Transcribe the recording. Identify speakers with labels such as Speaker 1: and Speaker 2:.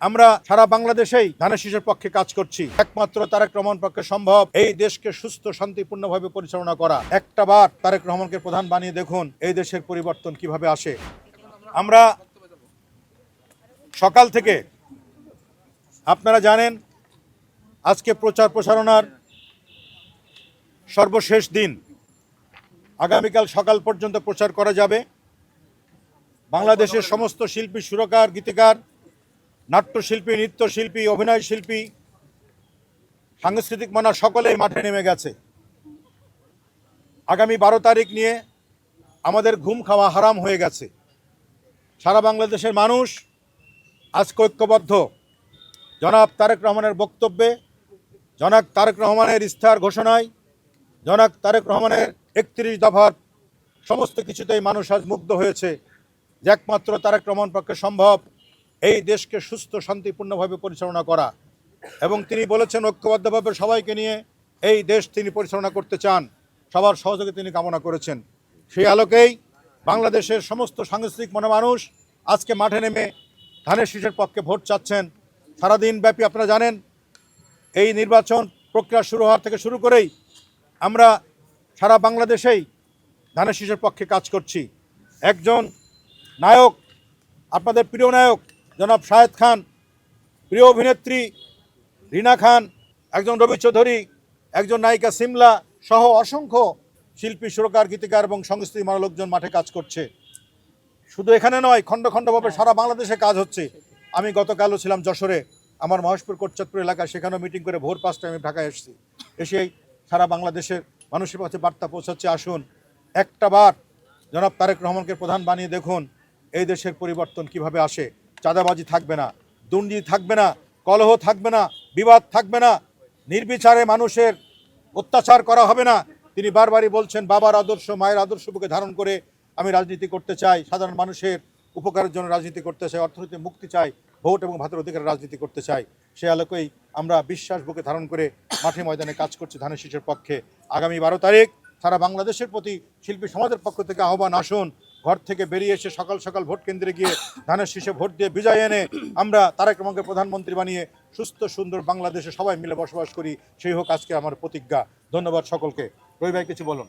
Speaker 1: আমরা সারা বাংলাদেশেই ধানের শীষের পক্ষে কাজ করছি। একমাত্র তারেক রহমান পক্ষে সম্ভব এই দেশকে সুস্থ শান্তিপূর্ণভাবে পরিচালনা করা। একটা বার তারেক রহমানকে প্রধান বানিয়ে দেখুন এই দেশের পরিবর্তন কিভাবে আসে। আমরা সকাল থেকে আপনারা জানেন আজকে প্রচার প্রসারণার সর্বশেষ দিন। আগামীকাল সকাল পর্যন্ত প্রচার করা যাবে। বাংলাদেশের সমস্ত শিল্পী, সুরকার, গীতিকার, নাট্যশিল্পী, নৃত্যশিল্পী, অভিনয় শিল্পী, সাংস্কৃতিক মনা সকলেই মাঠে নেমে গেছে। আগামী 12 তারিখ নিয়ে আমাদের ঘুম খাওয়া হারাম হয়ে গেছে। সারা বাংলাদেশের মানুষ আজকে ঐক্যবদ্ধ। জনাব তারেক রহমানের বক্তব্যে, জনাব তারেক রহমানের ইস্তাহার ঘোষণায়, জনাব তারেক রহমানের 31 দফার সমস্ত কিছুতেই মানুষ আজ মুগ্ধ হয়েছে যে একমাত্র তারেক রহমান পক্ষে সম্ভব এই দেশকে সুস্থ শান্তিপূর্ণভাবে পরিচালনা করা। এবং তিনি বলেছেন ঐক্যবদ্ধভাবে সবাইকে নিয়ে এই দেশ তিনি পরিচালনা করতে চান, সবার সহযোগিতা তিনি কামনা করেছেন। সেই আলোকেই বাংলাদেশের সমস্ত সাংস্কৃতিক মনা মানুষ আজকে মাঠে নেমে ধানের শীষের পক্ষে ভোট চাচ্ছেন। সারাদিন ব্যাপী আপনারা জানেন এই নির্বাচন প্রক্রিয়া শুরু হওয়ার থেকে শুরু করেই আমরা সারা বাংলাদেশেই ধানের শীষের পক্ষে কাজ করছি। একজন নায়ক, আপনাদের প্রিয় নায়ক জনাব শাহেদ খান, প্রিয় অভিনেত্রী রিনা খান, একজন রবি চৌধুরী, একজন নায়িকা সিমলা সহ অসংখ্য শিল্পী, সুরকার, গীতিকার এবং সংস্কৃতি মানা লোকজন মাঠে কাজ করছে। শুধু এখানে নয়, খণ্ড খণ্ডভাবে সারা বাংলাদেশে কাজ হচ্ছে। আমি গতকালও ছিলাম যশোরে, আমার মহেশপুর কোটচাঁদপুর এলাকায়, সেখানেও মিটিং করে ভোর 5টায় আমি ঢাকায় এসেছি। এসেই সারা বাংলাদেশের মানুষের কাছে বার্তা পৌঁছাচ্ছে, আসুন একটা বার জনাব তারেক রহমানকে প্রধান বানিয়ে দেখুন এই দেশের পরিবর্তন কিভাবে আসে। চাঁদাবাজি থাকবে না, দুর্নীতি থাকবে না, কলহ থাকবে না, বিবাদ থাকবে না, নির্বিচারে মানুষের অত্যাচার করা হবে না। তিনি বারবারই বলছেন বাবার আদর্শ, মায়ের আদর্শ বুকে ধারণ করে আমি রাজনীতি করতে চাই, সাধারণ মানুষের উপকারের জন্য রাজনীতি করতে চাই, অর্থনৈতিক মুক্তি চাই, ভোট এবং ভাতের অধিকারের রাজনীতি করতে চাই। সে আলোকেই আমরা বিশ্বাস বুকে ধারণ করে মাঠে ময়দানে কাজ করছি ধানের শীষের পক্ষে। আগামী 12 তারিখ সারা বাংলাদেশের প্রতি শিল্পী সমাজের পক্ষ থেকে আহ্বান, আসুন ঘর থেকে বেরিয়ে এসে সকাল সকাল ভোট কেন্দ্রে গিয়ে ধানের শীষে ভোট দিয়ে বিজয় এনে আমরা তারেক রহমানকে প্রধানমন্ত্রী বানিয়ে সুস্থ সুন্দর বাংলাদেশে সবাই মিলে বসবাস করি। সেই হোক আজকে আমার প্রতিজ্ঞা। ধন্যবাদ সকলকে। রবি ভাই কিছু বলুন।